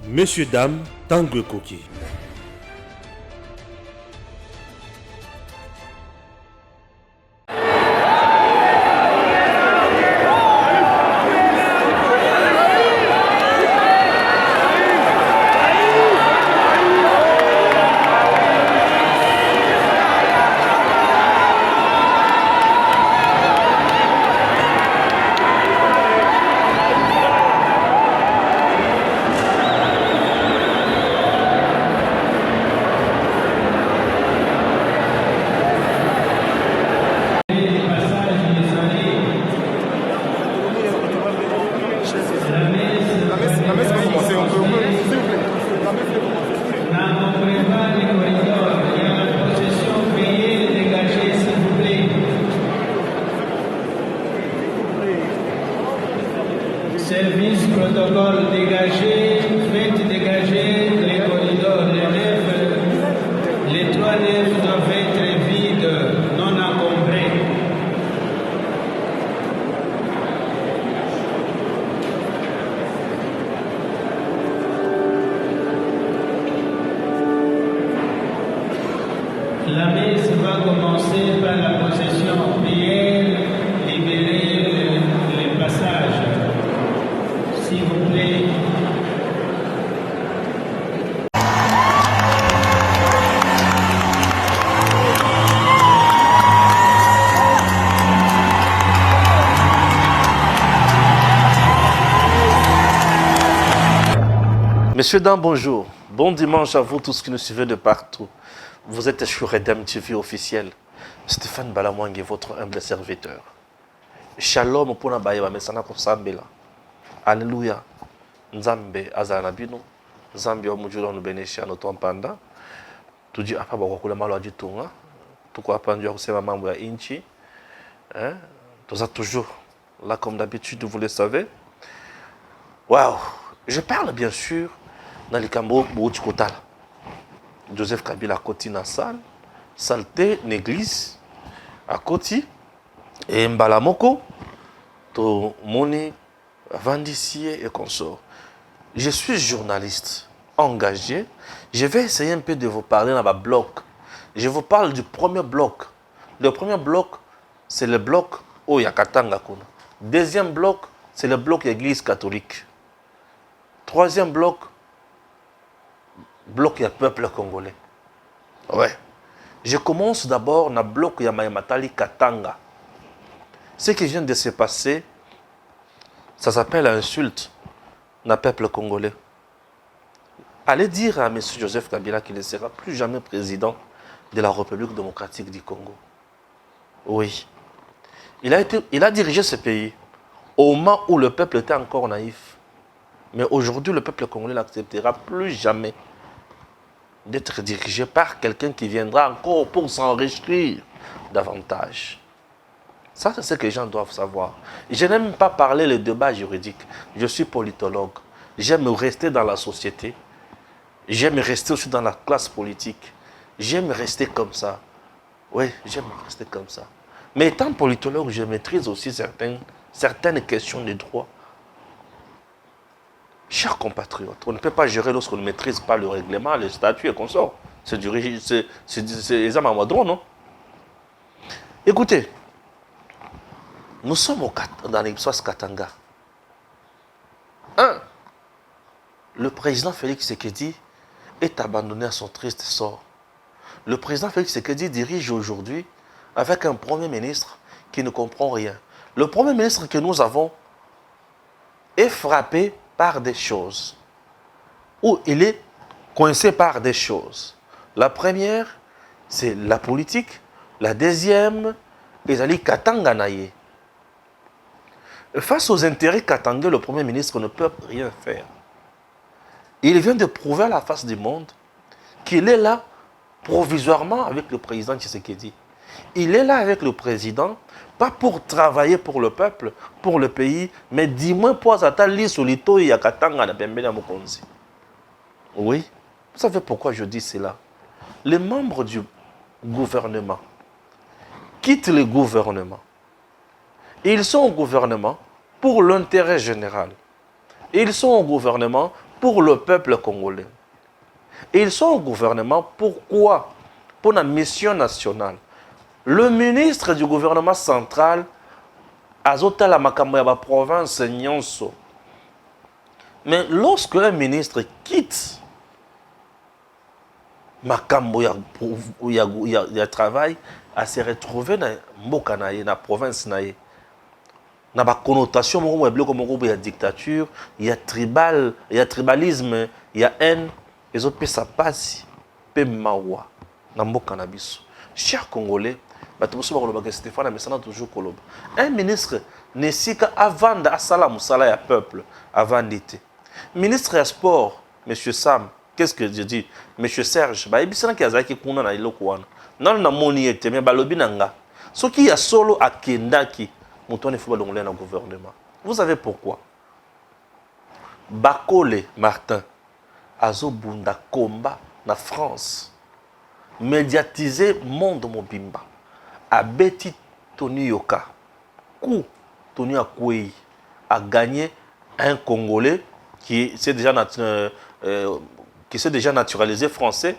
Messieurs, dames, Tanguy Koki. Service protocole dégagé, faites dégager les corridors, les nefs, les 3 nefs doivent être vides, non encombrées. La messe va commencer par la procession prière, libérer les passages. S'il vous plaît. Messieurs, dames, bonjour. Bon dimanche à vous tous qui nous suivez de partout. Vous êtes sur Redem TV officiel. Stéphane Balamwangue, votre humble serviteur. Shalom pour Nabaye, Mesana Kosambela. Alléluia. Nzambe Azanabino. Nzambe Omujuro Nubenesha Notompanda. Tuji apa bakula malo ajitunga. Tuko hapa ndio kusema mambo ya inchi. Nous sommes toujours là comme d'habitude, vous le savez. Waouh. Je parle bien sûr dans les Cambo Bouchikotala. Joseph Kabila Koti na salle, Salté, l'église, à Koti, et Mbalamoko, to Moni, Vandissier et consorts. Je suis journaliste engagé. Je vais essayer un peu de vous parler dans ma blog. Je vous parle du premier bloc. Le premier bloc, c'est le bloc Oyakatanga Kuna. Deuxième bloc, c'est le bloc Église catholique. Troisième bloc, bloc du peuple congolais. Ouais. Je commence d'abord dans le bloc Yamayamatali Katanga. Ce qui vient de se passer, ça s'appelle insulte dans le peuple congolais. Allez dire à M. Joseph Kabila qu'il ne sera plus jamais président de la République démocratique du Congo. Oui. Il a dirigé ce pays au moment où le peuple était encore naïf. Mais aujourd'hui, le peuple congolais n'acceptera plus jamais d'être dirigé par quelqu'un qui viendra encore pour s'enrichir davantage. Ça, c'est ce que les gens doivent savoir. Je n'aime pas parler le débat juridique. Je suis politologue. J'aime rester dans la société. J'aime rester aussi dans la classe politique. J'aime rester comme ça. Oui, j'aime rester comme ça. Mais étant politologue, je maîtrise aussi certaines questions de droit. Chers compatriotes, on ne peut pas gérer lorsqu'on ne maîtrise pas le règlement, les statuts et consorts. C'est les âmes à Madron, non? Écoutez, nous sommes dans l'Ipsos Katanga. Le président Félix Tshisekedi est abandonné à son triste sort. Le président Félix Tshisekedi dirige aujourd'hui avec un premier ministre qui ne comprend rien. Le premier ministre que nous avons est frappé par des choses, ou il est coincé par des choses. La première, c'est la politique. La deuxième, Ezali Katanga Naye. Face aux intérêts katangais, le Premier ministre ne peut rien faire. Il vient de prouver à la face du monde qu'il est là provisoirement avec le président Tshisekedi. Il est là avec le président, pas pour travailler pour le peuple, pour le pays, mais dis-moi pour atteindre solito et Katanga na Pembele Mokonzi. Oui, vous savez pourquoi je dis cela? Les membres du gouvernement quittent le gouvernement. Ils sont au gouvernement pour l'intérêt général. Ils sont au gouvernement pour le peuple congolais. Et ils sont au gouvernement. Pourquoi? Pour la mission nationale. Le ministre du gouvernement central azota la makambo ya ba province nyonso. Mais lorsque un ministre quitte makambo ya travail, à se retrouver dans mboka na ye, na province na ye, na ba connotation moko ya ya dictature, il y a tribalisme, il y a haine, les autres ça passe pe mawa na mboka na biso. Chers Congolais, Stéphane Amessana toujours koloba. Un ministre nesika avant d'asala musala ya peuple avant d'été. Ministre ya sport, monsieur Sam, qu'est-ce que je dis? Monsieur Serge, ba ebisana ki azaki kuna na iloko wana. Non na moni ete mais balobi nanga. Soki ya solo akendaki, mutone faut balongole na gouvernement. Vous savez pourquoi? Bakole Martin azobunda combat na France. Médiatiser monde mobimba. Abeti Tony Yoka. Kou Tony Akwei a gagné un Congolais qui s'est déjà naturalisé français,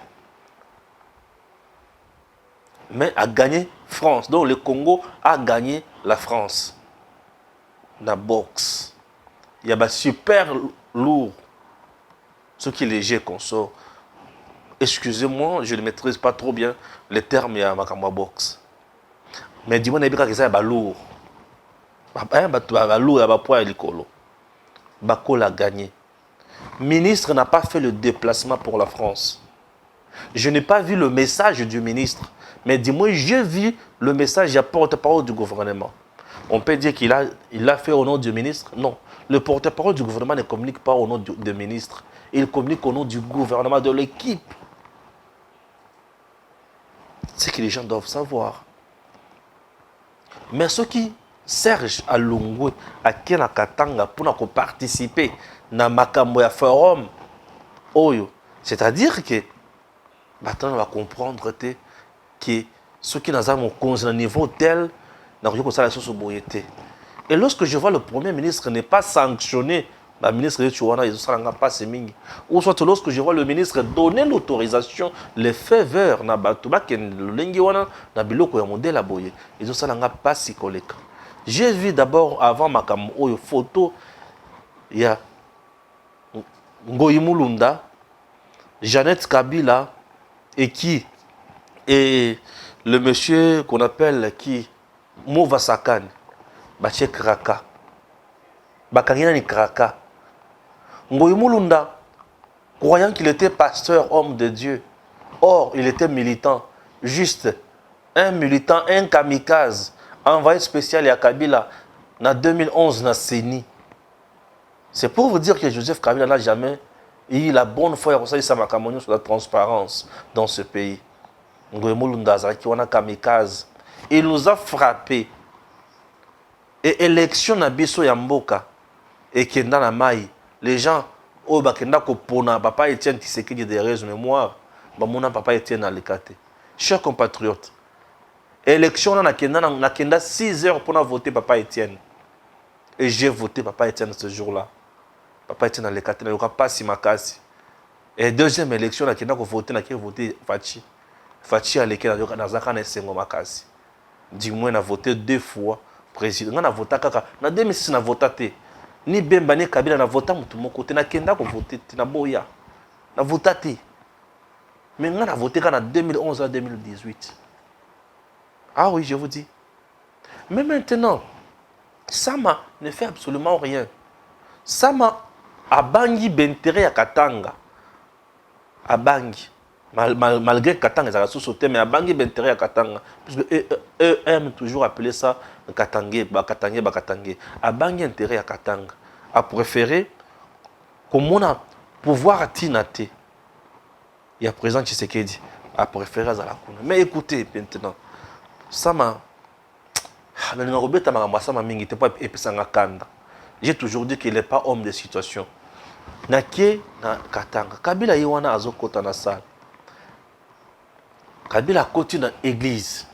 mais a gagné France. Donc le Congo a gagné la France. La boxe. Il y a des super lourd. Ce qui est léger qu'on sort. Excusez-moi, je ne maîtrise pas trop bien les termes à ma boxe. Mais dis-moi, il y a des lourd. Lourd, il y a des poids et l'écolo. Bako a gagné. Ministre n'a pas fait le déplacement pour la France. Je n'ai pas vu le message du ministre. Mais dis-moi, j'ai vu le message du porte-parole du gouvernement. On peut dire qu'il a fait au nom du ministre? Non. Le porte-parole du gouvernement ne communique pas au nom du ministre. Il communique au nom du gouvernement, de l'équipe. C'est ce que les gens doivent savoir. Mais ceux qui Serge Alungwe à Kena Katanga pour participer dans makambo ya forum oyo, c'est-à-dire que maintenant on va comprendre que ceux qui n'ont pas un niveau tel n'ont pas ça la chose boyété. Et lorsque je vois le premier ministre n'est pas sanctionné, la ministre de Chouana, ils ne pas mingi. Ou soit lorsque je vois le ministre donner l'autorisation, le feu vert, na batuba ken lengi wana na biloko ya modèle aboye, ils ne pas si collègue. J'ai vu d'abord avant ma photo, il y a Ngoyi Mulunda, Jeannette Kabila et qui? Et le monsieur qu'on appelle qui? Mova Sakane, Bache Kraka. Bakangina ni Kraka. Ngoyi Mulunda, croyant qu'il était pasteur, homme de Dieu. Or, il était militant. Juste un militant, un kamikaze. Envoyé spécial à Kabila en 2011 dans Séni. C'est pour vous dire que Joseph Kabila n'a jamais eu la bonne foi et sur la transparence dans ce pays. Il nous a frappé. Et élection na biso ya mboka et kenda na mai, les gens au bakenda ko pona papa Etienne Tshisekedi des raisons mémoire, ba mona papa Etienne Alikate. Chers compatriotes, élection na kenda 6 heures pour voter papa Etienne. Et j'ai voté papa Etienne ce jour-là. Papa Etienne Alikate na yoka pasi makasi. Et deuxième élection na kenda ko voter na ki voter Fachi. Fachi Alike na yoka na zaka na sengo makasi. Du moins na voté 2 fois président. Na voté kaka na 2006 na voté. Ni Bemba ni Kabila na voté mutu moko te na kenda ko voter na boya. Na voté. Mais on a voté en 2011 à 2018. Ah oui, je vous dis. Mais maintenant, Sama ne fait absolument rien. Sama a bangi bentere à Katanga. A bangi. Malgré Katanga, ça a sous-sauté, mais a bangi bentere à Katanga. Puisque eux aiment toujours appeler ça Katangé, Bakatangé. A bangi intérêt à Katanga. A préféré, comme on a pouvoir tinate. Il y a présent Tshisekedi a préféré à la Kuna. Mais écoutez maintenant, Sama, j'ai toujours dit qu'il n'est pas homme de situation. Naké na Katanga. Kabila Iwana azokota na salle. Kabila continue dans l'église.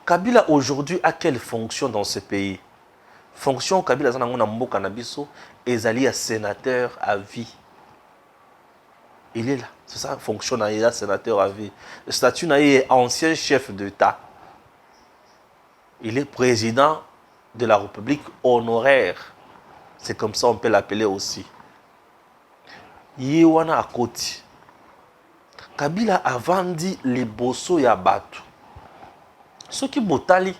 Kabila aujourd'hui a quelle fonction dans ce pays? fonction Kabila Zanango na mboka na biso ezali ya sénateur à vie. Il est là. C'est ça, fonction na ya sénateur à vie. Le statut na est ancien chef d'État. Il est président de la République honoraire. C'est comme ça on peut l'appeler aussi. Yewana akoti. Kabila a vendu les bosso ya batu. Ce qui botali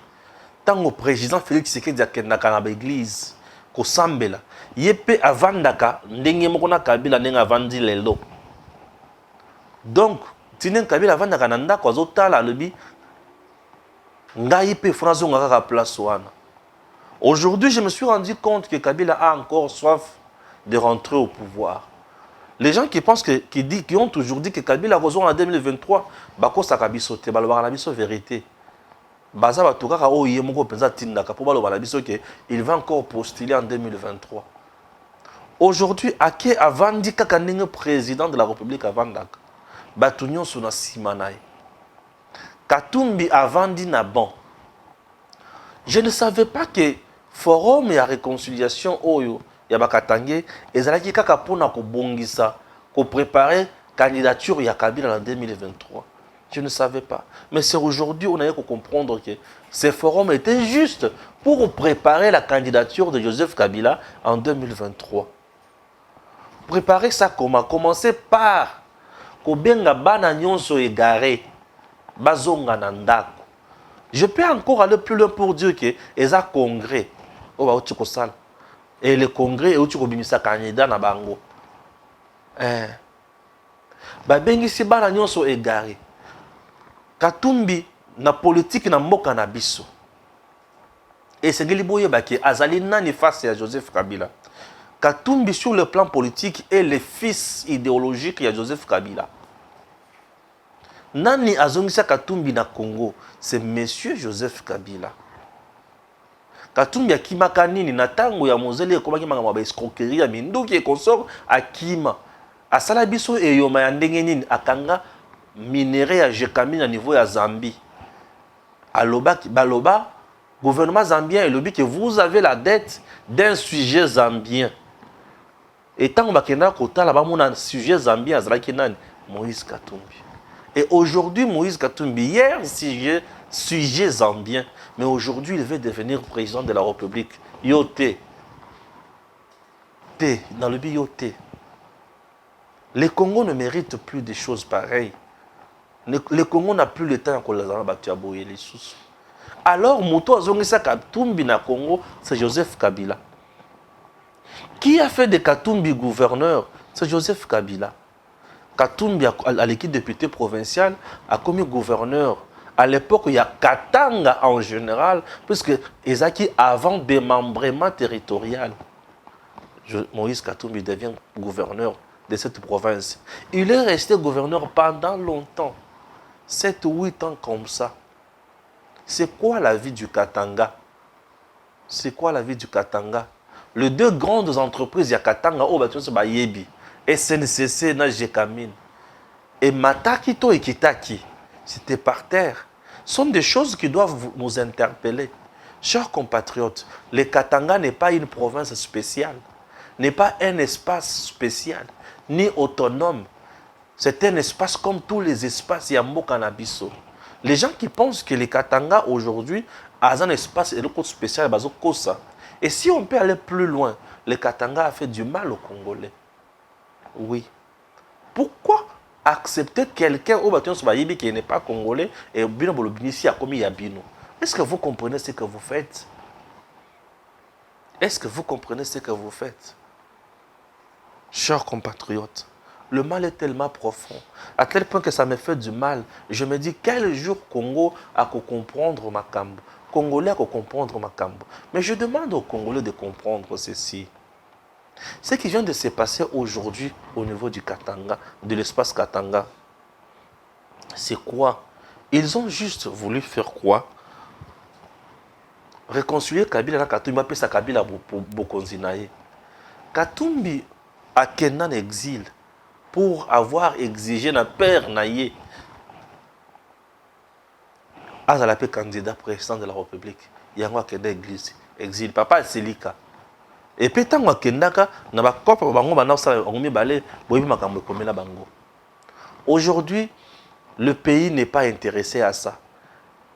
tant au président Félix Tshisekedi akendaka na l'église ko sambela. Yepe avandaka ndenge moko na Kabila ndenge avandi lelo. Donc, tinen Kabila avandaka na ndako azotala lobi ngai pe France ngaka place wana. Aujourd'hui, je me suis rendu compte que Kabila a encore soif de rentrer au pouvoir. Les gens qui pensent qui ont toujours dit que Kabila a raison en 2023, bako sakabiso te balobaka na biso vérité. Baza batukaka o yemoko penza tindaka pour balobaka na biso que il va encore postuler en 2023. Aujourd'hui, Ake avandi kaka ndenge président de la République avandaka. Batunyon suna simanaye. Katumbi avandi na bon. Je ne savais pas que forum ya réconciliation oyo ya bakatange ezalaki kaka pona ko bongisa ko préparer candidature ya Kabila en 2023. Je ne savais pas. Mais c'est aujourd'hui on a eu que comprendre que ces forums étaient juste pour préparer la candidature de Joseph Kabila en 2023. Préparer ça comment? Commencer par ko benga bana nyonso égaré bazonga na ndako. Je peux encore aller plus loin pour dire que les congrès, et le congrès, et candidat na bango. Bengi si bana nyonso égaré. Katumbi na politique na mboka na biso. Et c'est Geliboye Baki azali nani face à Joseph Kabila. Katumbi sur le plan politique est le fils idéologique de Joseph Kabila. Nani azongisa Katumbi na Congo, c'est monsieur Joseph Kabila. Katumbi akimaka nini na tango ya mozele ekomaki mangama ba escroquerie ya minduki e consort akima. Asala biso eyoma ya ndenge nini akanga minerai ya Jekamine à niveau ya Zambie. Alobaki baloba gouvernement zambien elobi que vous avez la dette d'un sujet zambien. Et tant bakenda kotala ba mona sujet zambien azalaki nani Moïse Katumbi. Et aujourd'hui, Moïse Katumbi, hier, sujet zambien, mais aujourd'hui, il veut devenir président de la République. Yoté. Dans le but Yoté. Le Congo ne mérite plus des choses pareilles. Le Congo n'a plus le temps qu'on les a battus à boyer les sous. Alors, Moto Azongisa Katumbi na Congo, c'est Joseph Kabila. Qui a fait de Katumbi gouverneur? C'est Joseph Kabila. Katumbi, à l'équipe député provincial, a commis gouverneur. À l'époque, il y a Katanga en général, puisque Ezaki avant démembrement territorial. Moïse Katumbi devient gouverneur de cette province. Il est resté gouverneur pendant longtemps. 7 ou 8 ans comme ça. C'est quoi la vie du Katanga? C'est quoi la vie du Katanga? Les deux grandes entreprises, il y a Katanga, Yebi. SNCC na Jekamine et Matakito et Kitaki, c'était par terre. Ce sont des choses qui doivent nous interpeller. Chers compatriotes, le Katanga n'est pas une province spéciale, n'est pas un espace spécial, ni autonome. C'est un espace comme tous les espaces Yambo Nabiso. Les gens qui pensent que le Katanga aujourd'hui a un espace spécial, et si on peut aller plus loin, le Katanga a fait du mal aux Congolais. Oui. Pourquoi accepter quelqu'un au bâtiment qui n'est pas congolais et bien bolobinisi a commis Yabino? Est-ce que vous comprenez ce que vous faites? Est-ce que vous comprenez ce que vous faites? Chers compatriotes, le mal est tellement profond, à tel point que ça me fait du mal. Je me dis, quel jour Congo a comprendre ma cambo? Congolais a comprendre ma cambo. Mais je demande aux Congolais de comprendre ceci. Ce qui vient de se passer aujourd'hui au niveau du Katanga, de l'espace Katanga, c'est quoi? Ils ont juste voulu faire quoi? Réconcilier Kabila na Katumbi, appelle ça Kabila Bokonzinaye. Katumbi a Kenan exil pour avoir exigé na père naye. Azalape candidat président de la République. Yango a Kenan église. exil papa asilika et puis tant akendaka na ba kopa bango bana sala bango mibale boyebi makambo ekomela bango. Aujourd'hui le pays n'est pas intéressé à ça,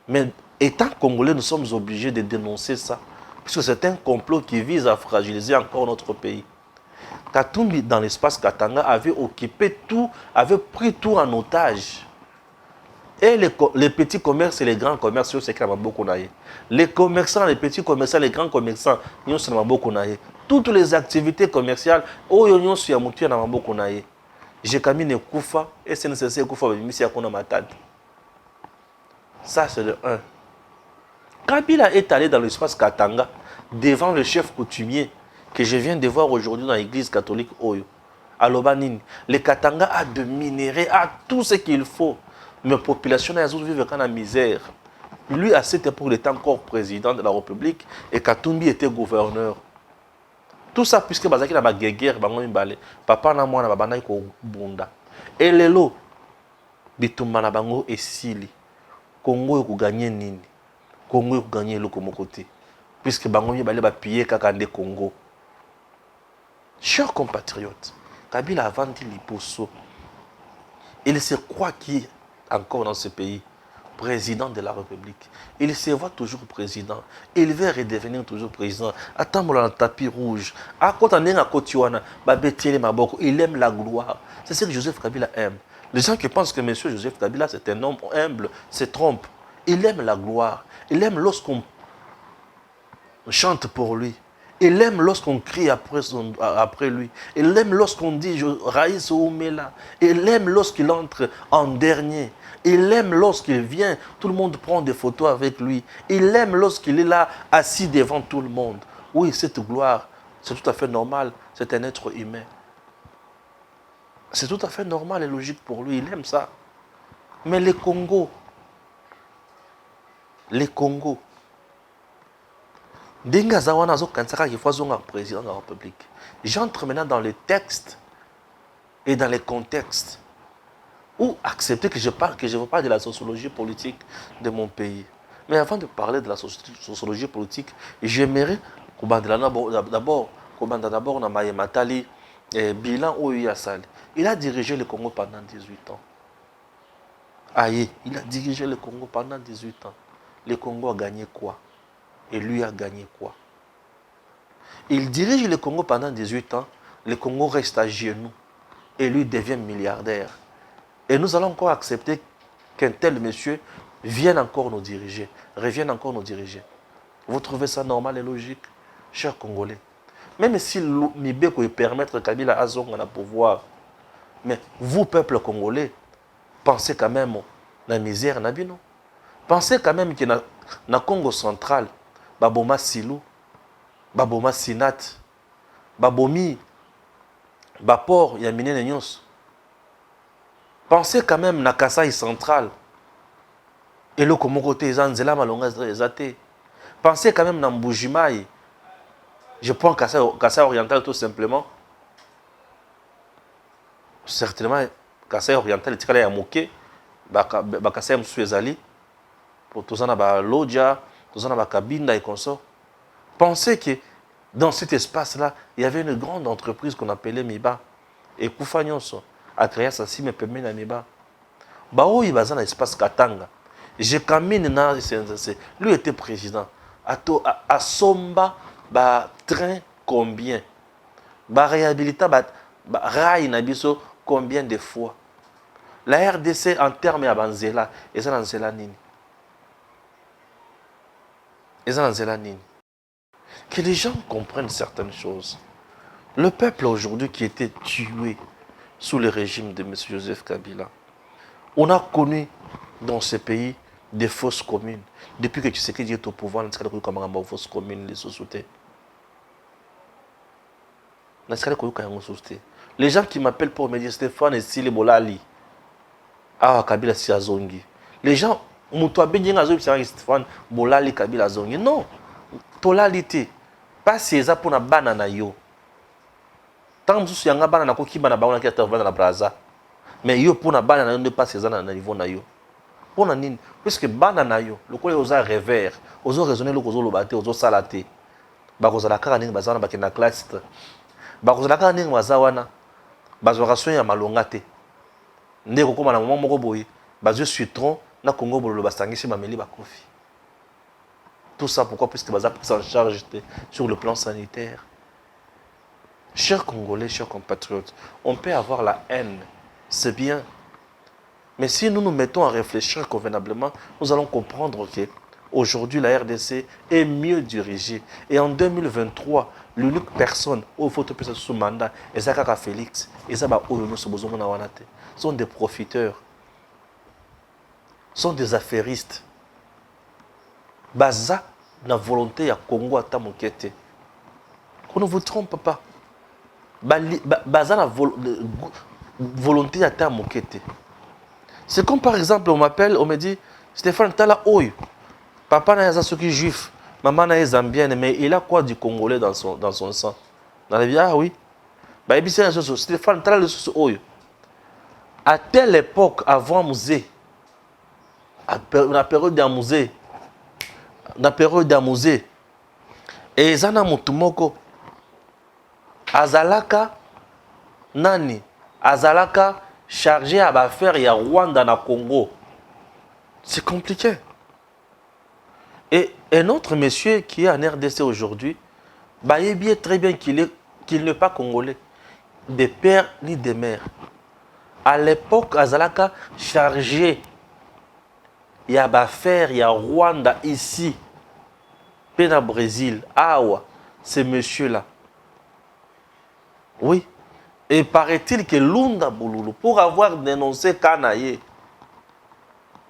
mais étant congolais nous sommes obligés de dénoncer ça puisque c'est un complot qui vise à fragiliser encore notre pays. Katumbi dans l'espace Katanga avait occupé tout, avait pris tout en otage. Et les petits commerces et les grands commerces, c'est qu'il y a beaucoup naïe. Les commerçants, les petits commerçants, les grands commerçants, il y a beaucoup naïe. Toutes les activités commerciales, oh yo yo sur mutu na beaucoup naïe. J'ai camine kufa et c'est nécessaire kufa mais si akona matade. Ça c'est le 1. Kabila est allé dans l'espace Katanga devant le chef coutumier que je viens de voir aujourd'hui dans l'église catholique Oyo. À Lobanine, le Katanga a de minerais, a tout ce qu'il faut. Mais la population vivent dans la misère. Lui, à cette époque, il était encore président de la République et Katumbi était gouverneur. Tout ça, puisque Bazaki n'a pas de guerre, papa n'a pas de bunda. Et les lots, Bitumana Bango et Sili. Congo a gagné Nini. Congo a gagné le côté. Puisque Bango a pillé Kakande Congo. Chers compatriotes, Kabila a vendu l'Iposo. Il se croit qu'il est encore dans ce pays, président de la République. Il se voit toujours président. Il veut redevenir toujours président. Attends, dans le tapis rouge. À côté de Kotiwana, il aime la gloire. C'est ce que Joseph Kabila aime. Les gens qui pensent que M. Joseph Kabila c'est un homme humble se trompent. Il aime la gloire. Il aime lorsqu'on chante pour lui. Il aime lorsqu'on crie après lui. Il aime lorsqu'on dit Raïs Oumela. Il aime lorsqu'il entre en dernier. Il aime lorsqu'il vient, tout le monde prend des photos avec lui. Il aime lorsqu'il est là, assis devant tout le monde. Oui, cette gloire, c'est tout à fait normal. C'est un être humain. C'est tout à fait normal et logique pour lui. Il aime ça. Mais les Congos, Denga Zawana zo kansaka qui faut un président de la République. J'entre maintenant dans les textes et dans les contextes où accepter que je veux parler de la sociologie politique de mon pays. Mais avant de parler de la sociologie politique, j'aimerais d'abord na Maye Matali bilan Oyo Sali. Il a dirigé le Congo pendant 18 ans. Aïe, il a dirigé le Congo pendant 18 ans. Le Congo a gagné quoi? Et lui a gagné quoi? Il dirige le Congo pendant 18 ans. Le Congo reste à genoux. Et lui devient milliardaire. Et nous allons encore accepter qu'un tel monsieur vienne encore nous diriger. Revienne encore nous diriger. Vous trouvez ça normal et logique, chers Congolais? Même si Mibeko peut permettre Kabila Azong à pouvoir. Mais vous, peuple congolais, pensez quand même à la misère Nabino. Pensez quand même que dans le Congo central, Baboma Silou, Baboma Sinat, Babomi, Bapor, Yamine Nenyos. Pensez quand même na Kasaï central. Et le Komokote Zanzela Malonga Zate. Pensez quand même na Mbujimaï. Je prends Kasaï oriental tout simplement. Certainement, Kasaï oriental, il y a Moké, Kasaï Msuezali, pour tout ça, il y a Lodja, tout ça, il y a Kabinda et consort. Pensez que dans cet espace-là, il y avait une grande entreprise qu'on appelait Miba. Et Koufanyonso a créé ça, si me permet na Miba. Bao il va dans l'espace Katanga. Je camine dans CNCC. Lui était président. À Somba, train combien? Réhabilita, rail nabiso combien de fois? La RDC en termes à Banzela, et ça dans Zélanine. Et ça dans Zélanine. Que les gens comprennent certaines choses. Le peuple aujourd'hui qui était tué sous le régime de M. Joseph Kabila, on a connu dans ce pays des fausses communes. Depuis que Tshisekedi est au pouvoir, on a connu comme des fausses communes, les sociétés. Les gens qui m'appellent pour me dire Stéphane et Sile Bolali, ah Kabila si azongi. Les gens, Moutoua Benyenga Azongi, Stéphane Bolali Kabila Azongi. Non, tolalité. Pas si ça pour na banana yo. Tant que vous avez banana ko ki banana ba on qui est na braza. Mais yo pour na banana ne pas ça na niveau na yo. Pour na nini? Puisque banana yo, le ko oza revers, ozo raisonner le kozo lobate, ozo salaté. bakozala kaka ndenge baza wana bakenda classe te bakozala kaka ndenge baza wana bazwaka soin ya malonga te nde kokóma na moment moko boye bazwi citron na kongo bololo basangisi bameli bakofi. Tout ça pourquoi? Puisque baza pris en charge sur le plan sanitaire. Chers Congolais, chers compatriotes, on peut avoir la haine, c'est bien. Mais si nous nous mettons à réfléchir convenablement, nous allons comprendre que aujourd'hui la RDC est mieux dirigée. Et en 2023, l'unique personne où il faut te sous mandat, et ça Félix, et ça sont des profiteurs, sont des affairistes. Baza na volonté ya Congo ata mokete. Qu'on ne vous trompe pas. Baza na volonté ata mokete. C'est comme par exemple on m'appelle, on me dit Stéphane Tala Oyo. Papa na yazasoki juif, maman na zambienne, mais il a quoi du congolais dans son sang? Dans la vie, ah oui. Bah et Stéphane Tala le Oyo. À telle époque avant musée, à la période d'un musée. Na période ya musée et ezana mutumoko azalaka nani azalaka chargé à affaire ya Rwanda na Congo. C'est compliqué. Et un autre monsieur qui est en RDC aujourd'hui, bah il est très bien qu'il n'est pas congolais, de père ni de mère. À l'époque azalaka chargé ya affaire ya Rwanda ici. Pena Brésil, Awa, ce monsieur-là. Oui. Et paraît-il que Lunda Bouloulou, pour avoir dénoncé Kanaye,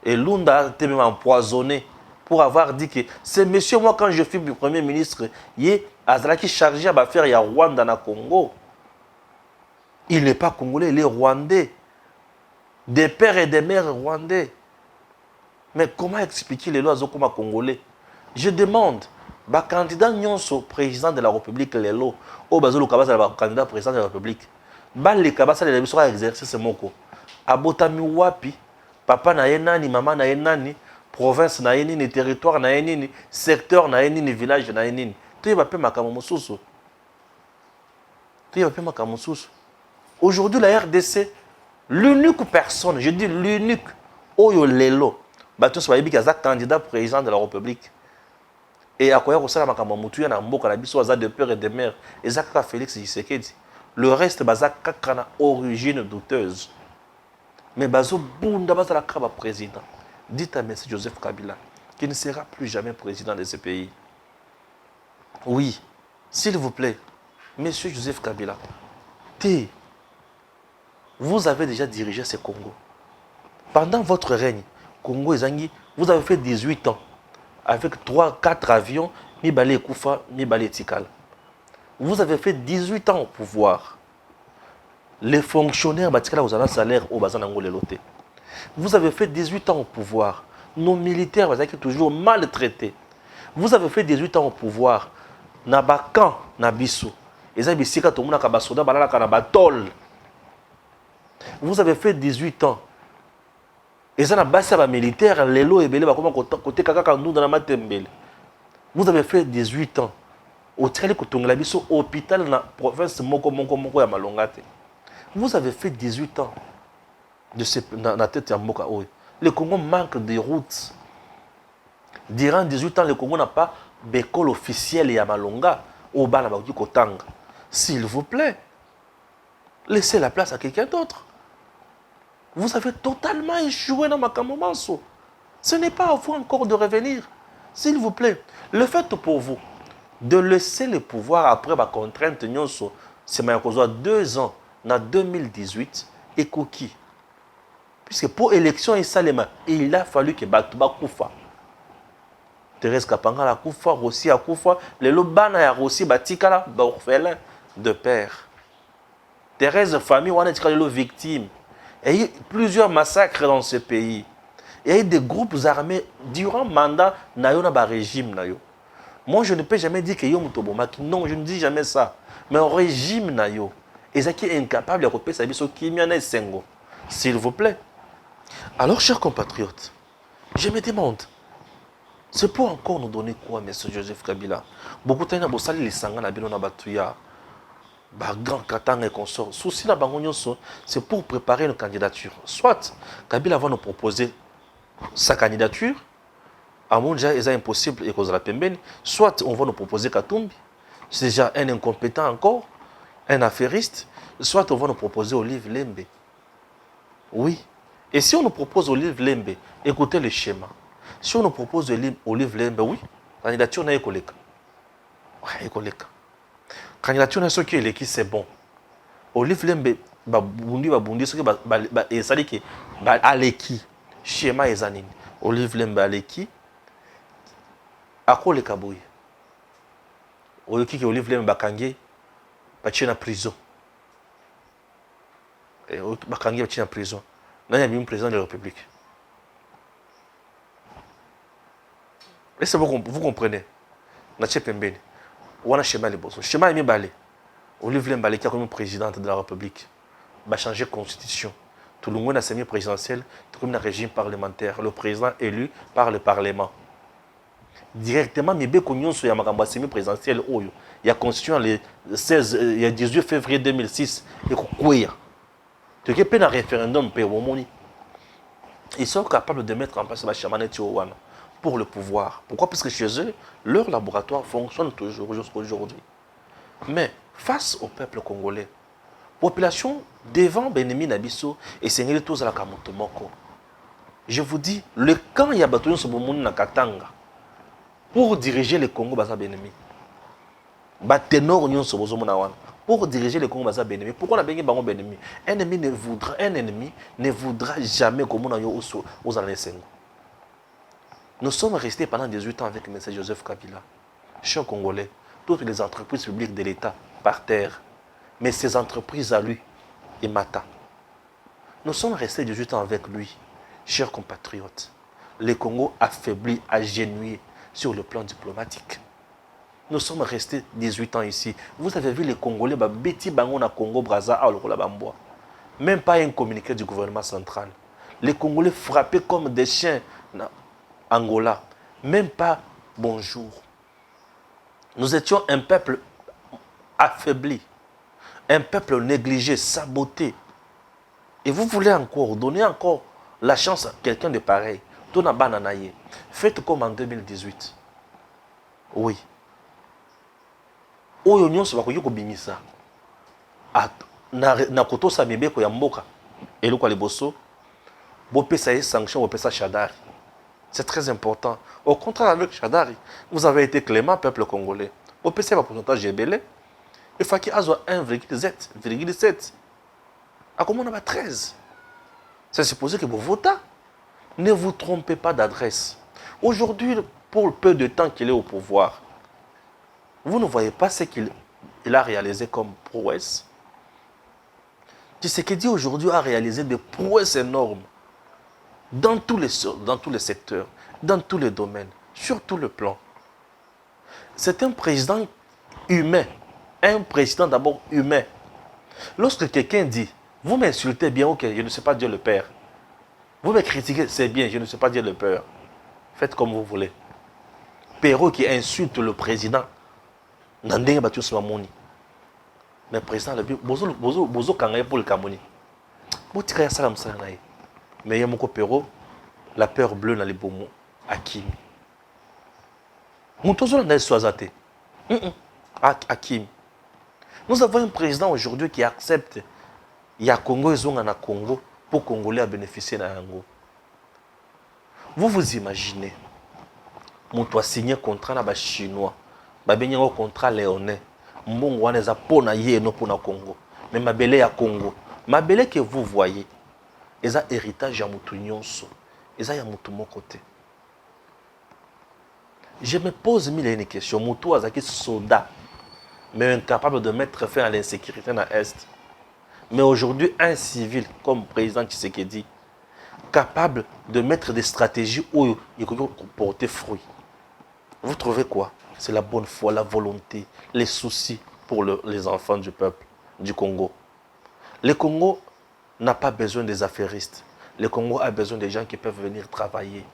et Lunda a été même empoisonné, pour avoir dit que ce monsieur, moi, quand je fus le Premier ministre, il est Azalaki chargé à faire ya Rwanda na Congo. Il n'est pas congolais, il est rwandais. Des pères et des mères rwandais. Mais comment expliquer les lois comme congolais? Je demande. Ba candidat nyonso président de la République lelo o bazolo kabasa ba candidat président de la République ba le kabasa le biso exercice moko abotami wapi papa na ye nani mama na ye nani province na ye nini territoire na ye nini secteur na ye nini village na ye nini to ba pe makamo mosusu to ba pe makamo mosusu. Aujourd'hui la RDC l'unique personne, je dis l'unique oyo lelo ba tous ba yebi kaza candidat président de la République. Et à quoi ça m'a mutuya na mboka na biso aza de père et de mère ezaka Félix Tshisekedi. Le reste baza kakana origine douteuse. Mais bazo bunda bazala kaba président. Dites à M. Joseph Kabila qu'il ne sera plus jamais président de ce pays. Oui, s'il vous plaît, M. Joseph Kabila, vous avez déjà dirigé ce Congo. Pendant votre règne, Congo et Zangi, vous avez fait 18 ans. Avec 3-4 avions, Mibale Koufa, Mibale Tikal. Vous avez fait 18 ans au pouvoir. Les fonctionnaires, vous avez un salaire au bazan loté. Vous avez fait 18 ans au pouvoir. Nos militaires, vous avez toujours maltraités. Vous avez fait 18 ans au pouvoir. Nabakan, Nabiso. Vous avez fait 18 ans. Et ça n'a pas militaire, les lots et belé, côté Kakakandu dans la Matembele. Vous avez fait 18 ans. Au Tchali Kotonglabiso, hôpital dans la province Moko ya Malongate. Vous avez fait 18 ans dans la tête de Moka. Le Congo manque de routes. Durant 18 ans, le Congo n'a pas d'école officielle à Malonga au Banabaki Kotanga. S'il vous plaît, laissez la place à quelqu'un d'autre. Vous avez totalement échoué dans Makamomanso. Ce n'est pas à vous encore de revenir. S'il vous plaît, le fait pour vous de laisser le pouvoir après ma contrainte, c'est 2 ans, en 2018, et Koki. Puisque pour l'élection, il a fallu que Batouba Koufa. Thérèse Kapanga la Koufa, Rossi a Koufa, les Lobana et Rossi Batikala, orphelin de père. Thérèse famille, on a été victime. Il y a eu plusieurs massacres dans ce pays. Il y a eu des groupes armés durant le mandat de régime. Moi, je ne peux jamais dire que Yom Tobomaki. Non, je ne dis jamais ça. Mais au régime, ils sont incapables de couper sa vie sur Kimiana et Sengo. S'il vous plaît. Alors, chers compatriotes, je me demande, C'est pour encore nous donner quoi, M. Joseph Kabila? Beaucoup de gens les sangs na bino na batuya, grand katanga et consort. Souci na bango nyonso, c'est pour préparer une candidature. Soit Kabila va nous proposer sa candidature, à mon déjà c'est impossible et cause la pembeni. Soit on va nous proposer Katumbi, c'est déjà un incompétent encore, un affairiste. Soit on va nous proposer Olive Lembe. Oui. Et si on nous propose Olive Lembe, écoutez le schéma. Si on nous propose Olive Lembe, oui, candidature n'a pas écoleka. Ouais, écoleka. Candidature n'a pas écoleka, c'est bon. Olive Lembe, babundi, ce qui ça dit que aleki, schéma ezanine. Olive Lembe aleki, akoleka boy. Oyoki que Olive Lembe bakangi, batie na prison. Et bakangi batie na prison. Là, il y a un président de la République. Est-ce que vous comprenez? Natche Pembeni. On a schéma les boss. Schéma est mis balé. Olivier Mbalé qui est comme présidente de la République. Va changer la constitution. Tout le monde a semi présidentiel, tout comme un régime parlementaire. Le président élu par le Parlement. Directement, mais bien qu'on soit un semi présidentiel, il y a constitution le 18 février 2006 et quoi? Tu as un référendum ils sont capables de mettre en place la chamanette pour le pouvoir. Pourquoi? Parce que chez eux, leur laboratoire fonctionne toujours jusqu'à aujourd'hui. Mais face au peuple congolais, population devant Benemi Nabiso et Seigneur tous à la Kamotomoko. Je vous dis, le camp Yabatoyon Sobomouni na Katanga pour diriger le Congo Baza Benemi. Batenor Nyon Sobozomona wana. Pour diriger le Congo Baza Benemi. Pourquoi on a bien Bango Benemi? Un ennemi ne voudra jamais comme on a aux Alain-Sengo. Nous sommes restés pendant 18 ans avec M. Joseph Kabila. Chers Congolais, toutes les entreprises publiques de l'État par terre. Mais ces entreprises à lui, et Mata. Nous sommes restés 18 ans avec lui. Chers compatriotes, le Congo affaibli, agenouillé sur le plan diplomatique. Nous sommes restés 18 ans ici. Vous avez vu les Congolais, Beti Bangona Congo, Braza, Bamboa. Même pas un communiqué du gouvernement central. Les Congolais frappés comme des chiens en Angola. Même pas bonjour. Nous étions un peuple affaibli. Un peuple négligé, saboté. Et vous voulez encore, donner encore la chance à quelqu'un de pareil. Faites comme en 2018. Oui. Oyo nyonso bakoki kobimisa na kotosa mibeko ya mboka eloko liboso bopesa ye sanction bopesa Shadari. C'est très important. Au contraire avec Shadari, vous avez été clément peuple congolais. Bopesa ba pourcentage ebele il faut qu'il y ait 1,7. À comment on a 13? C'est supposé que vous votez. Ne vous trompez pas d'adresse. Aujourd'hui, pour le peu de temps qu'il est au pouvoir, vous ne voyez pas ce qu'il a réalisé comme prouesse. Tshisekedi aujourd'hui a réalisé des prouesses énormes dans tous les secteurs, dans tous les domaines, sur tout le plan. C'est un président humain, un président d'abord humain. Lorsque quelqu'un dit, vous m'insultez bien, ok, je ne sais pas dire le Père. Vous me critiquez, c'est bien, je ne sais pas dire le Père. Faites comme vous voulez. Perrault qui insulte le président. Mais le président, bozo kangaye pour le Cameroun. Mais il y a mon Perrault, la peur bleue dans les beaux mots. Hakim. Hakim. Nous avons un président aujourd'hui qui accepte. Il y a Congo, ils ont un Congo pour Congolais à bénéficier d'un Congo. Vous vous imaginez, mon toit signé un contrat avec les Chinois, un contrat léonais, mon wana za pona yé no pona Congo, mais ma belle à Congo, ma belle que vous voyez, ils ont héritage à mutu nyonso, ils ont mutu mon côté. Je me pose mille questions, mutu azaki soldat, mais incapable de mettre fin à l'insécurité dans l'Est. Mais aujourd'hui, un civil comme président Tshisekedi, capable de mettre des stratégies où il peut porter fruit. Vous trouvez quoi? C'est la bonne foi, la volonté, les soucis pour les enfants du peuple du Congo. Le Congo n'a pas besoin des affairistes. Le Congo a besoin des gens qui peuvent venir travailler.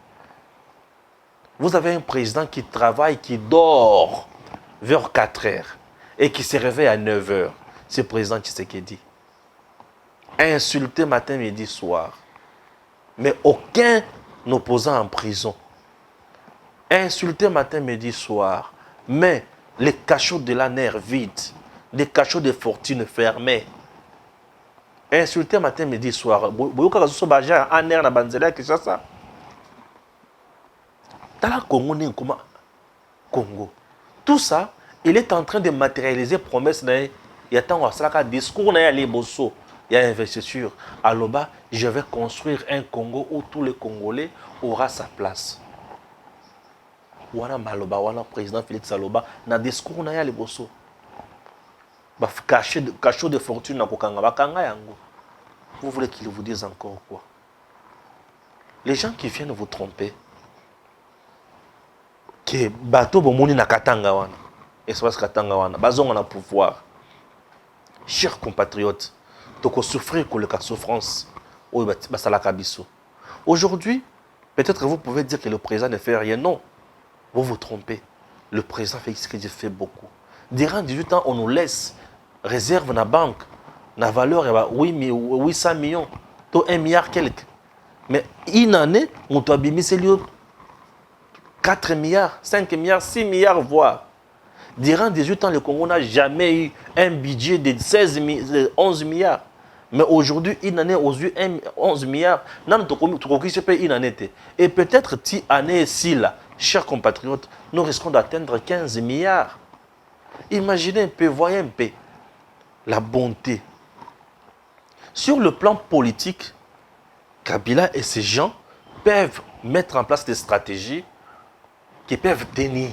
Vous avez un président qui travaille, qui dort vers 4 heures et qui se réveille à 9 heures. C'est le président Tshisekedi. Insulté matin, midi, soir. Mais aucun opposant en prison. Insulté matin, midi, soir. Mais les cachots de la nerf vides. Les cachots de fortune fermés. Insulté matin, midi, soir. Boyoka kazuso baja en air na banzela Kinshasa. Dans la Congo, Congo. Tout ça, il est en train de matérialiser promesse. Il y a un discours, il y a les bosso, il y a investiture. Alors, je vais construire un Congo où tous les Congolais auront sa place. Wana Maloba, wana président Félix Saloba, na discours, il y a les bosso. Cachot de fortune na kokanga bakanga yango. Vous voulez qu'il vous dise encore quoi? Les gens qui viennent vous tromper, que bateau bomoni na katanga wana, espace katanga wana, bazonga na pouvoir. Chers compatriotes, toko souffrir que le cas souffrance, ou basalaka biso. Aujourd'hui, peut-être vous pouvez dire que le président ne fait rien. Non, vous vous trompez. Le président Félix Tshisekedi fait beaucoup. Durant 18 ans, on nous laisse réserve dans la banque, la valeur est 800 millions, 1 milliard quelque. Mais une année, on doit abîmer 4 milliards, 5 milliards, 6 milliards, voire. Durant 18 ans, le Congo n'a jamais eu un budget de 11 milliards. Mais aujourd'hui, une année, on a eu 11 milliards. Une année. Et peut-être, cette année-ci, là, chers compatriotes, nous risquons d'atteindre 15 milliards. Imaginez un peu, voyez un peu la bonté. Sur le plan politique, Kabila et ses gens peuvent mettre en place des stratégies qui peuvent tenir.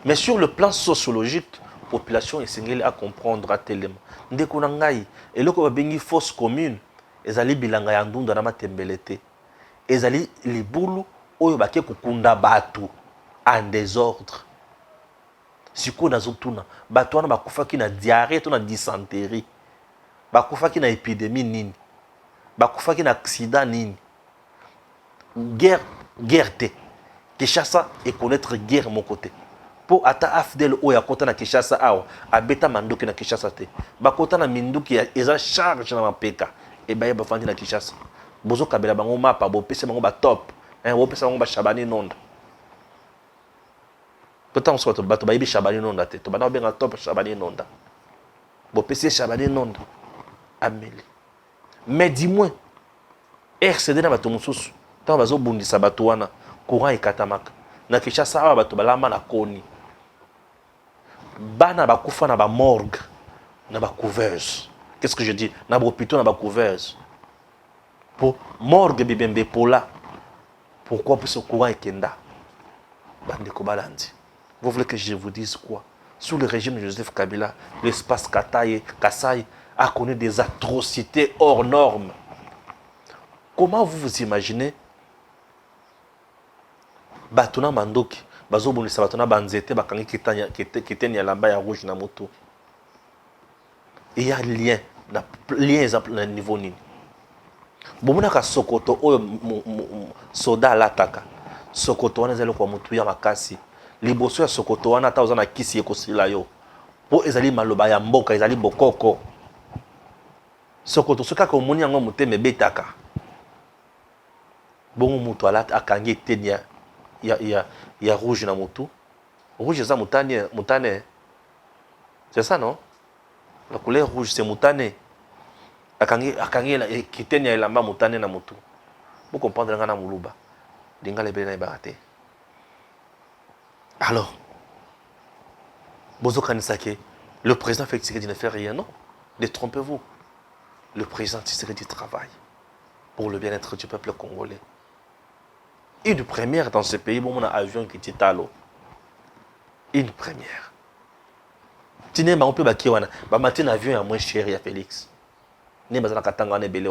Mais sur le plan sociologique, la population est à comprendre à tellement. Ndeko nangai, et le ko bengi fausse commune, ezali bilanga ya ndunda na matembelete. Ezali libulu oyo bake kukunda batu en désordre. Siko nazotuna, batu wana bakufaki na diarrhée to na dysenterie. Bakufaki na épidémie nini. Bakufaki na accident nini. Guerre te. Kinshasa et connaître guerre mon côté. Pour ata afdel oya kota na Kinshasa awa, abeta manduki na Kinshasa te. Bakota na minduki eza charge na mapeka. E baye bafandi na Kinshasa. Bozo kabela bango mapa, bo pese bango ba top. Bo pese bango ba Shabani Nonda. Peut-être on bato bayibi Shabani Nonda te. To bana benga top Shabani Nonda. Bo pese Shabani Nonda. Ameli. Mais dis-moi, RCD na bato mususu. Tant bazo bundisa bato wana, courant ekatamaka. Na Kinshasa awa bato balama na koni. Bana bakufa na ba morgue, na ba couveuse. Qu'est-ce que je dis? Na ba hôpital na ba couveuse. Pour morgue bibembe pola. Pourquoi pour ce courant ekenda? Bandeko balandi. Vous voulez que je vous dise quoi? Sous le régime de Joseph Kabila, l'espace Kasaï a connu des atrocités hors normes. Comment vous vous imaginez Batuna Mandoki, Bazo Bonisa Batuna Banzete, Bakangi Kitenya Lamba ya rouge na moto. Il y a lien exemple na niveau nini. Bomuna ka Sokoto oyo soda lataka. Sokoto wana zelo kwa mutu ya makasi. Liboso ya Sokoto wana ta ozana kisi ekosila yo. Po ezali maloba ya mboka ezali bokoko. Sokoto soka ko moni yango muteme betaka. Bongo mutu alata akangi tenya ya rouge na motu. Rouge c'est moutane. C'est ça non? La couleur rouge c'est moutane. Akangi kitenya elamba moutane na motu. Vous comprenez ngana muluba. Dinga lebele na ibarate. Alors, Bozo Kanisake, le président Félix Tshisekedi ne fait rien, non? Détrompez-vous. Le président Tshisekedi travaille pour le bien-être du peuple congolais. Une première dans ce pays, bon, on a un avion qui est à l'eau. Une première. Tu n'es pas un peu bakiwana. Bah, maintenant, avion est moins cher, à Félix. N'est pas un belé.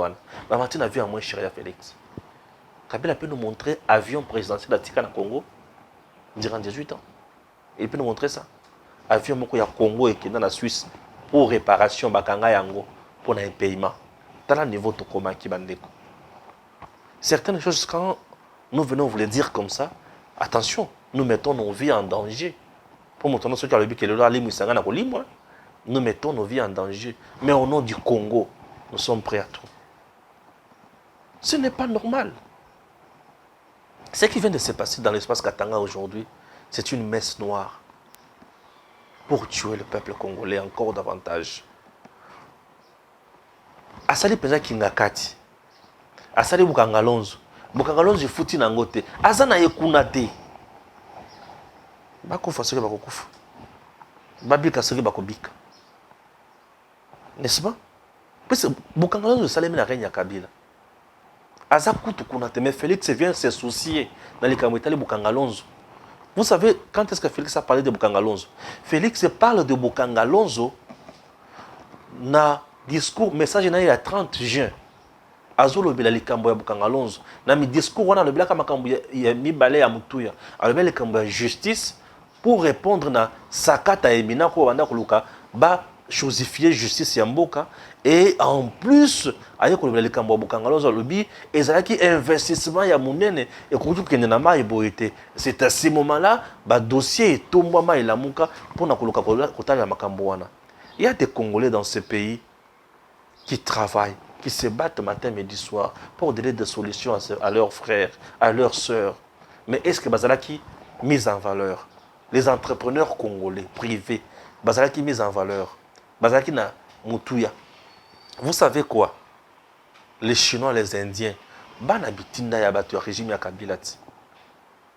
Bah, maintenant, avion est moins cher, à Félix. Kabila peut nous montrer avion présidentiel de Tika na Congo durant 18 ans. Il peut nous montrer ça. Avion moko ya Congo et qui est dans la Suisse pour réparation, bakanga yango, pour un paiement. Dans le niveau de comment qui bandeko. Certaines choses, quand nous venons vous les dire comme ça, attention, nous mettons nos vies en danger. Pour montrer ceux qui ont le but que le loi nous mettons nos vies en danger. Mais au nom du Congo, nous sommes prêts à tout. Ce n'est pas normal. Ce qui vient de se passer dans l'espace Katanga aujourd'hui, c'est une messe noire pour tuer le peuple congolais encore davantage. Asali penza kingakati. Asali bukangalonzo. Bukangalonzo futi na ngote. Azana yekuna te. Bakufa soki bakokufa. Babika soki bakobika. N'est-ce pas? Parce que bukangalonzo salemi na règne ya Kabila. Aza kutu kuna te, mais Félix vient se soucier dans les Kamwitali bukangalonzo. Vous savez, quand est-ce que Félix a parlé de Bukangalonzo? Félix parle de Bukangalonzo na discours, message na ya 30 juin. Azolo bila likambo ya Bukangalonzo. Na mi discours wana lobila kama makambo ya mibale ya mutuya. Alobela likambo ya justice pour répondre na sakata emina ko banda koluka ba chosifier justice ya mboka et en plus aye ko lobila likambo ya Bukangalonzo lobi ezalaki investissement ya munene et ko kende na mai boyete. C'est à ce moment-là ba dossier tombama elamuka pour na koluka kotala makambo wana. Il y a des Congolais dans ce pays qui travaillent, qui se battent matin, midi, soir pour donner des solutions à leurs frères, à leurs sœurs. Mais est-ce que Bazalaki mise en valeur? Les entrepreneurs congolais, privés, Bazalaki mise en valeur. Bazalaki na Mutuya. Vous savez quoi? Les Chinois, les Indiens, Banabitinda Yabatou, régime ya Kabilati.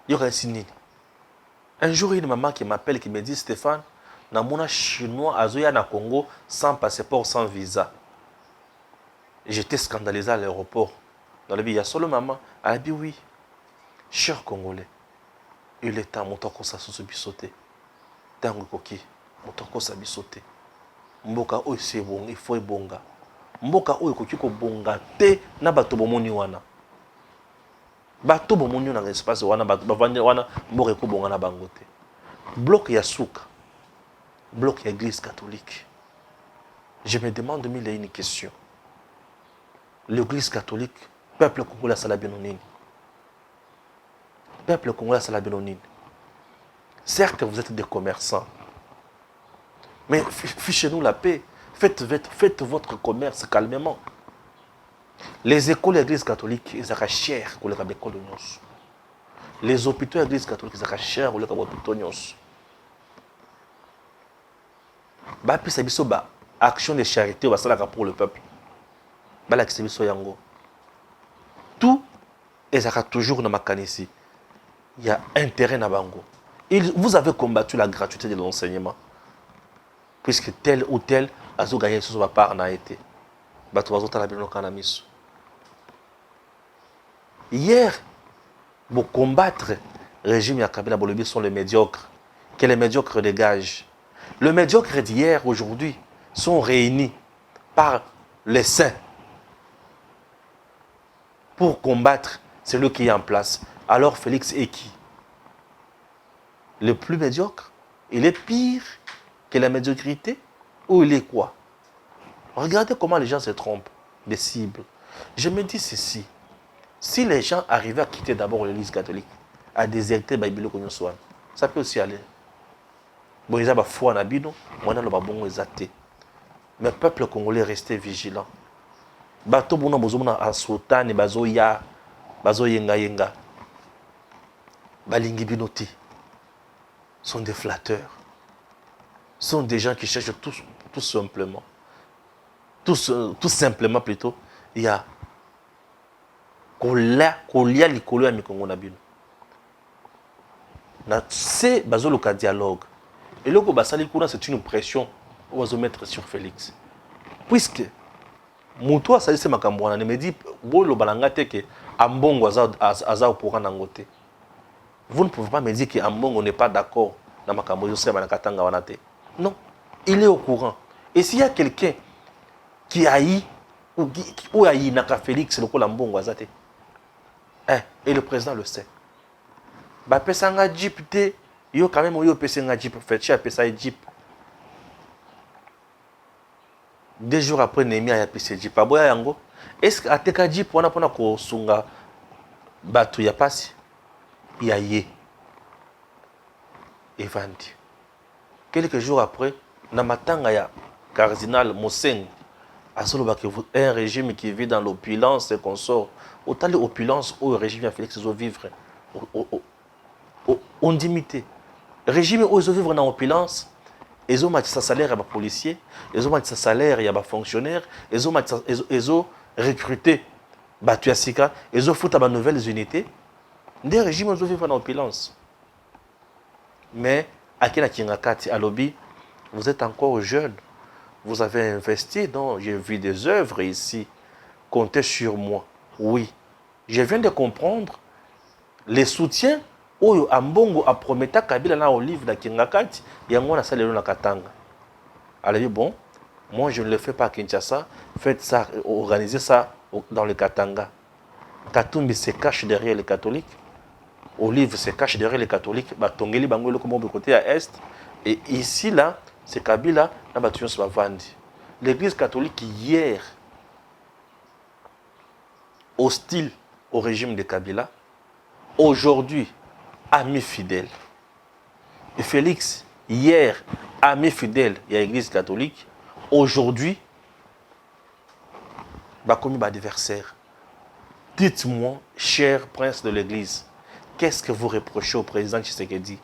Un jour, il y a une maman qui m'appelle, qui me dit, Stéphane, Namona Chinois, Azoya na Congo, sans passeport, sans visa. J'étais scandalisé à l'aéroport. Dans le il y a solo maman. Elle a dit oui. Cher Congolais, il est temps, mon toko sa bisoté. Tango koki, mon toko sa bisoté. Mboka oyo c'est bon, il faut bonga. Mboka oyo koki ko bonga te na bato bomoni wana. Bato bomoni na espace wana bato bavandi wana mboka ko bonga na bango te. Bloc ya souka. Bloc ya église catholique. Je me demande mille et une questions. L'église catholique, peuple congolais salabinonine. Peuple congolais salabinonine. Certes, vous êtes des commerçants. Mais fichez-nous la paix. Faites votre commerce calmement. Les écoles de l'église catholique, ils sont chers pour les écoles de nous. Les hôpitaux de l'église catholique, ils sont chers pour les hôpitaux de nous. Action de charité pour le peuple. Tout est toujours dans ma ici. Il y a intérêt dans bango. Vous avez combattu la gratuité de l'enseignement. Puisque tel ou tel a gagné sur sa part n'a été. Hier, pour combattre le régime Yakabila Bolobi sont les médiocres. Que les médiocres dégagent. Les médiocres d'hier, aujourd'hui, sont réunis par les saints pour combattre celui qui est en place. Alors Félix est qui? Le plus médiocre? Il est pire que la médiocrité? Ou il est quoi? Regardez comment les gens se trompent des cibles. Je me dis ceci. Si les gens arrivaient à quitter d'abord l'église catholique, à déserter Bible, ça peut aussi aller. Bon, ils ont foi en abino, moi je bon exaté. Mais le peuple congolais restait vigilant. Bato bona bozomona asotane bazoya yenga balingi binoti sont des flatteurs, sont des gens qui cherchent tout simplement plutôt il y a kolia likolo ya mikongo na bino na c'est bazoloka dialogue et loko basali kuna c'est une pression on va se mettre sur Félix puisque Moutoua, ça c'est ma cambouana. Ne me dit, bolo balangate que Ambongo aza au pourra nangote. Vous ne pouvez pas me dire que Ambongo n'est pas d'accord dans ma cambo banakatanga wanate. Non, il est au courant. Et s'il y a quelqu'un qui haït ou haït Naka Félix, le coup Ambongo azate. Et le président le sait. Ba pesanga jeep te, yo quand même yo pesanga jeep fait cher pesa jeep. 2 jours après, Némi a appelé ce Jeep. Est-ce que Ateka Jeep, on a pas ko sunga batu ya pasi? Il y a yé. evandi. Quelques jours après, Namatanga ya cardinal Moseng, un régime qui vit dans l'opulence et consort. Autant l'opulence où le régime a Félix ils vivre en dignité. Le régime où ils vivent dans l'opulence, ils ont sa salaire à des policiers, ils ont sa salaire à des fonctionnaires, ils ont recruté Batuasika, ils ont foutu à nouvelles unités. Des régimes où ils vivent dans l'opulence. Mais à qui à lobby, vous êtes encore jeune. Vous avez investi, donc j'ai vu des œuvres ici. Comptez sur moi. Oui. Je viens de comprendre les soutiens où Ambongo a promis Kabila na Olive na Kingakati, yango na salelo na Katanga. Alors bon, moi je ne le fais pas à Kinshasa, faites ça, organisez ça dans le Katanga. Katumbi se cache derrière les catholiques. Olive se cache derrière les catholiques. Batongeli bangolo comme de côté à est. Et ici là, c'est Kabila na batuyon se bavandi. L'église catholique hier hostile au régime de Kabila, aujourd'hui ami fidèle. Et Félix hier ami fidèle de l'église catholique, aujourd'hui commis adversaire. Dites-moi, cher prince de l'église, qu'est-ce que vous reprochez au président Tshisekedi?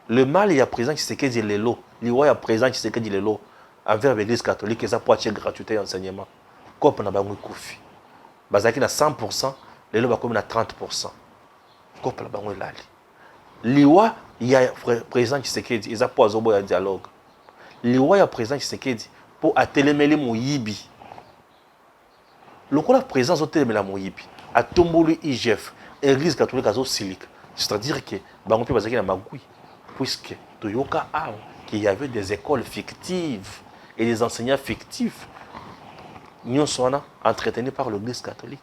Le mal, il y a président Tshisekedi Lelo. Il y a président Tshisekedi Lelo envers l'église catholique et ça peut être gratuité d'enseignement. Comme on a besoin de Kofi. Bazaki na 100%, Lelo va comme na 30%. Comme on a besoin de l'ali. Liwa, il y a président Tshisekedi, il y a pas de dialogue. Liwa, il y a président Tshisekedi pour attelemeli Moyibi. Le coup la présence au télémé la Moyibi. À Tomboli IGF, l'église catholique à Silic. C'est-à-dire que Bango peut bazaki na Magoui. Puisque Toyoka a qu'il y avait des écoles fictives et des enseignants fictifs, nous sommes entretenus par l'église catholique.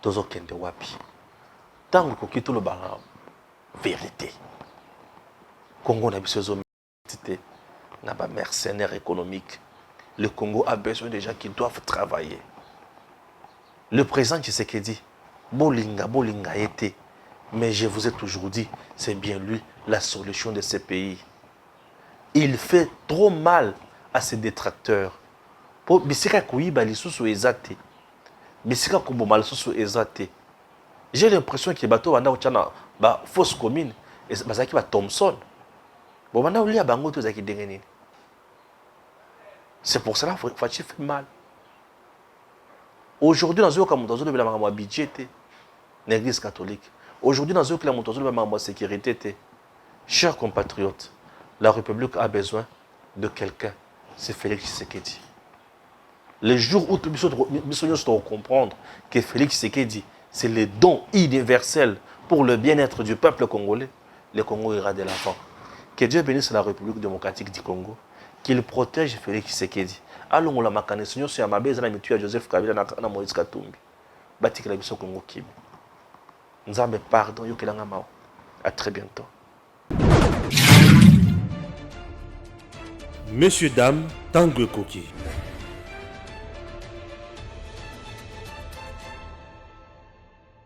Tozo kende wapi. Tant que tout le bala vérité. Congo n'a pas de mercenaires économiques. Le Congo a besoin de gens qui doivent travailler. Le président Tshisekedi, Bolinga était. Mais je vous ai toujours dit, c'est bien lui la solution de ce pays. Il fait trop mal à ses détracteurs. J'ai l'impression que les bateaux sont une fausse commune. Et c'est Thompson. C'est pour cela que Fachi fait mal. Aujourd'hui, dans un budget, l'église catholique. Aujourd'hui, dans un sécurité, chers compatriotes, la République a besoin de quelqu'un. C'est Félix Tshisekedi. Le jour où nous devons comprendre que Félix Tshisekedi, c'est le don universel pour le bien-être du peuple congolais, le Congo ira de l'avant. Que Dieu bénisse la République démocratique du Congo, qu'il protège Félix Tshisekedi. Allons la makanesi sur ma base na mitu ya Joseph Kabila na Moïse Katumbi. Batikela biso Congo Kim. Nzambe pardon yokelanga mao. À très bientôt. Messieurs, dames, Tanguy Koki.